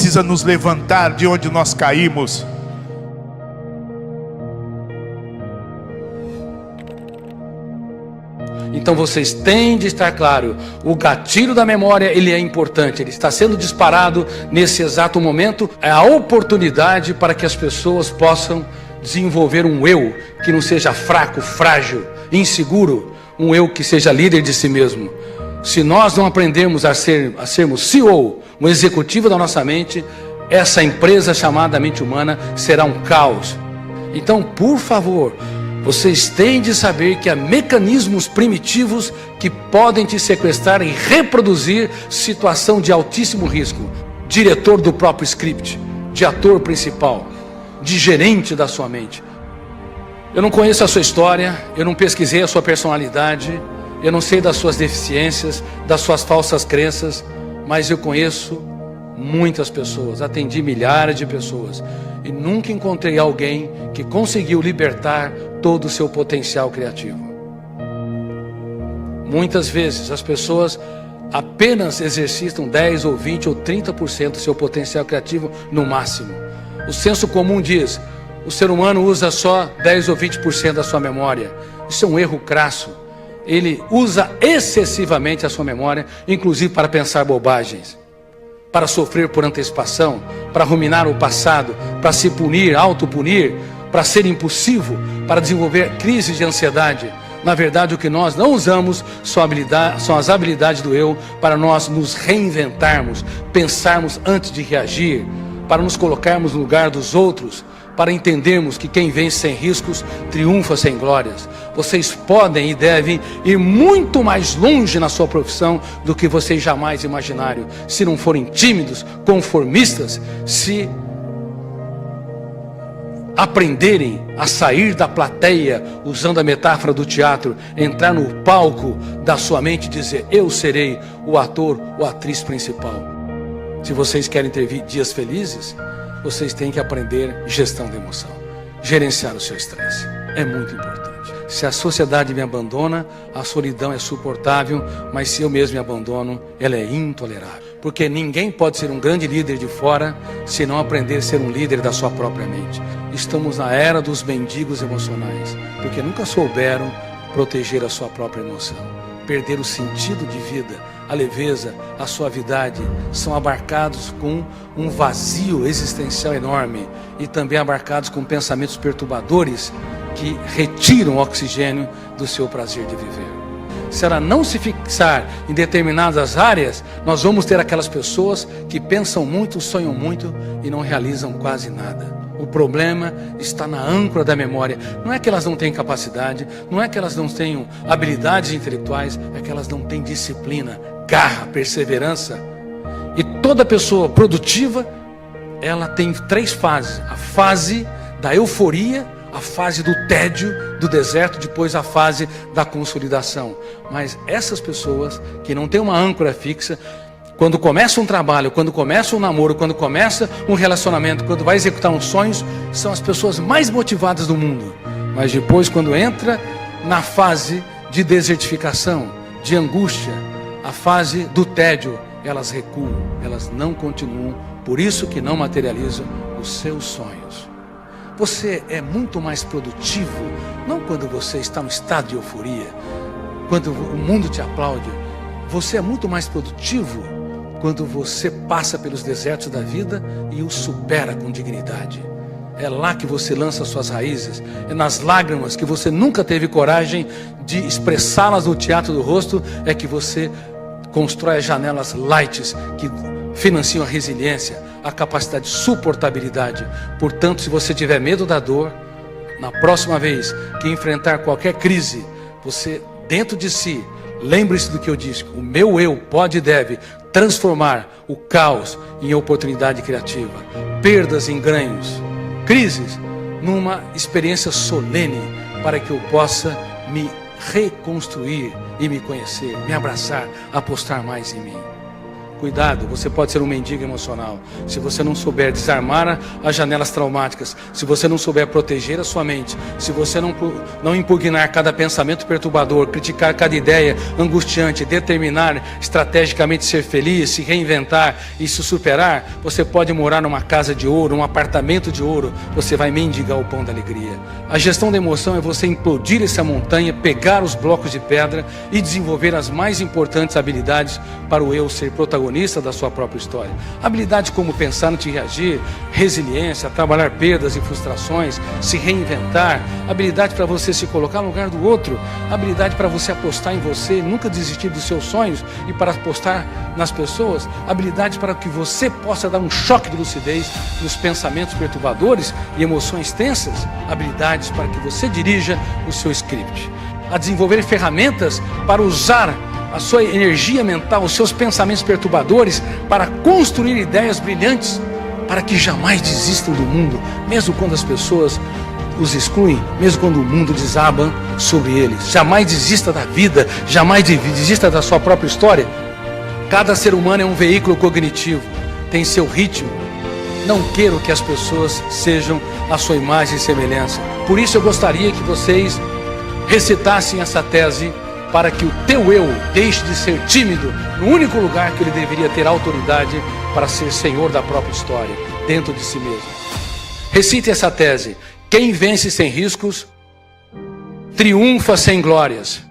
precisa nos levantar de onde nós caímos. Então vocês têm de estar claro, o gatilho da memória, ele é importante, ele está sendo disparado nesse exato momento, é a oportunidade para que as pessoas possam desenvolver um eu que não seja fraco, frágil, inseguro, um eu que seja líder de si mesmo. Se nós não aprendermos a sermos CEO, um executivo da nossa mente, essa empresa chamada mente humana será um caos. Então, por favor, vocês têm de saber que há mecanismos primitivos que podem te sequestrar e reproduzir situação de altíssimo risco. Diretor do próprio script, de ator principal, de gerente da sua mente. Eu não conheço a sua história, eu não pesquisei a sua personalidade, eu não sei das suas deficiências, das suas falsas crenças, mas eu conheço muitas pessoas, atendi milhares de pessoas e nunca encontrei alguém que conseguiu libertar todo o seu potencial criativo. Muitas vezes as pessoas apenas exercitam 10 ou 20 ou 30% do seu potencial criativo no máximo. O senso comum diz, o ser humano usa só 10 ou 20% da sua memória. Isso é um erro crasso. Ele usa excessivamente a sua memória, inclusive para pensar bobagens, para sofrer por antecipação, para ruminar o passado, para se punir, autopunir, para ser impulsivo, para desenvolver crises de ansiedade. Na verdade, o que nós não usamos são as habilidades do eu para nós nos reinventarmos, pensarmos antes de reagir, para nos colocarmos no lugar dos outros, para entendermos que quem vence sem riscos triunfa sem glórias. Vocês podem e devem ir muito mais longe na sua profissão do que vocês jamais imaginaram. Se não forem tímidos, conformistas, se aprenderem a sair da plateia, usando a metáfora do teatro, entrar no palco da sua mente e dizer, eu serei o ator ou atriz principal. Se vocês querem ter dias felizes, vocês têm que aprender gestão da emoção, gerenciar o seu estresse, é muito importante. Se a sociedade me abandona, a solidão é suportável, mas se eu mesmo me abandono, ela é intolerável. Porque ninguém pode ser um grande líder de fora, se não aprender a ser um líder da sua própria mente. Estamos na era dos mendigos emocionais, porque nunca souberam proteger a sua própria emoção. Perder o sentido de vida, a leveza, a suavidade, são abarcados com um vazio existencial enorme e também abarcados com pensamentos perturbadores que retiram o oxigênio do seu prazer de viver. Se ela não se fixar em determinadas áreas, nós vamos ter aquelas pessoas que pensam muito, sonham muito e não realizam quase nada. O problema está na âncora da memória. Não é que elas não têm capacidade, não é que elas não tenham habilidades intelectuais, é que elas não têm disciplina, garra, perseverança. E toda pessoa produtiva, ela tem 3 fases. A fase da euforia, a fase do tédio, do deserto, depois a fase da consolidação. Mas essas pessoas que não têm uma âncora fixa, quando começa um trabalho, quando começa um namoro, quando começa um relacionamento, quando vai executar uns sonhos, são as pessoas mais motivadas do mundo. Mas depois, quando entra na fase de desertificação, de angústia, a fase do tédio, elas recuam, elas não continuam, por isso que não materializam os seus sonhos. Você é muito mais produtivo, não quando você está no estado de euforia, quando o mundo te aplaude. Você é muito mais produtivo quando você passa pelos desertos da vida e os supera com dignidade. É lá que você lança suas raízes, é nas lágrimas que você nunca teve coragem de expressá-las no teatro do rosto, é que você constrói as janelas lights que financiam a resiliência, a capacidade de suportabilidade. Portanto, se você tiver medo da dor, na próxima vez que enfrentar qualquer crise, você dentro de si, lembre-se do que eu disse, o meu eu pode e deve transformar o caos em oportunidade criativa, perdas em ganhos, crises numa experiência solene, para que eu possa me reconstruir e me conhecer, me abraçar, apostar mais em mim. Cuidado, você pode ser um mendigo emocional. Se você não souber desarmar as janelas traumáticas, se você não souber proteger a sua mente, se você não impugnar cada pensamento perturbador, criticar cada ideia angustiante, determinar estrategicamente ser feliz, se reinventar e se superar, você pode morar numa casa de ouro, num apartamento de ouro, você vai mendigar o pão da alegria. A gestão da emoção é você implodir essa montanha, pegar os blocos de pedra e desenvolver as mais importantes habilidades para o eu ser protagonista da sua própria história. Habilidades como pensar antes de reagir, resiliência, trabalhar perdas e frustrações, se reinventar, habilidade para você se colocar no lugar do outro, habilidade para você apostar em você, nunca desistir dos seus sonhos e para apostar nas pessoas, habilidade para que você possa dar um choque de lucidez nos pensamentos perturbadores e emoções tensas, habilidades para que você dirija o seu script. A desenvolver ferramentas para usar a sua energia mental, os seus pensamentos perturbadores para construir ideias brilhantes, para que jamais desistam do mundo, mesmo quando as pessoas os excluem, mesmo quando o mundo desaba sobre eles. Jamais desista da vida, jamais desista da sua própria história. Cada ser humano é um veículo cognitivo, tem seu ritmo. Não quero que as pessoas sejam a sua imagem e semelhança. Por isso eu gostaria que vocês recitassem essa tese para que o teu eu deixe de ser tímido no único lugar que ele deveria ter autoridade para ser senhor da própria história, dentro de si mesmo. Recite essa tese: quem vence sem riscos, triunfa sem glórias.